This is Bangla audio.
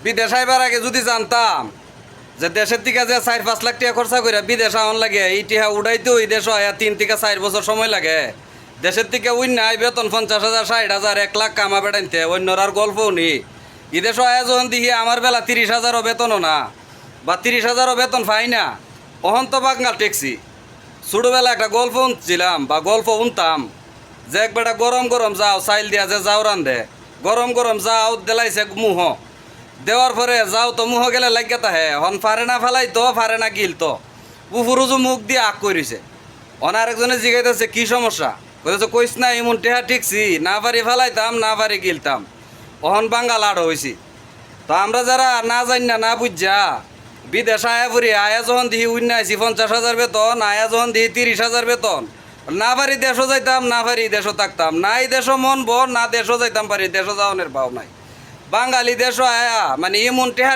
বিদেশ আইবার আগে যদি জানতাম যে দেশের থেকে যে 4-5 লাখ টাকা খরচা করে বিদেশ আওয়ান লাগে ইতিহা উড়াইতে ওই দেশ আয়া 3 থেকে 4 বছর সময় লাগে দেশের থেকে উইন নাই বেতন 50,000 60,000 1 লাখ কামা বেড়াইতে অন্যর আর গল্পও নি বিদেশ আয়া যখন দেখি আমার বেলা 30,000ও বেতনও না বা 30,000ও বেতন পাই না অহন তো বাঙ্গাল ট্যাক্সি ছোটোবেলা একটা গল্প শুনছিলাম বা গল্প শুনতাম যে একবারটা গরম গরম যাও চাইল দিয়া যে যাও রান্ধে গরম গরম যাও দেলাইছে মুহ দেওয়ার পরে যাও তো মুহ গেলে লাগিয়া তাহে হন ফারে না ফেলাই তো ফারে না গিল তো উফুরুজু মুখ দিয়ে আগ করিছে অন আরেকজনে জিগাইতেছে কি সমস্যা বলতেছে কইস না এমন টেহা ঠিকছি না পারি ফেলাইতাম না পারি গিলতাম অহন বাঙ্গাল আড় হয়েছি তো আমরা যারা না জানি না না বুঝা বিদেশ আয়া ফুরি আয়া যখন দিহি উন্না আইছি 50,000 বেতন আয়া যখন দিহি 30,000 বেতন না পারি দেশও যাইতাম না পারি দেশও থাকতাম নাই দেশও মন বর না দেশও যাইতাম পারি দেশও যাওয়ানের ভাও নাই বাঙালি দেশও আয়া মানে এমন টেহা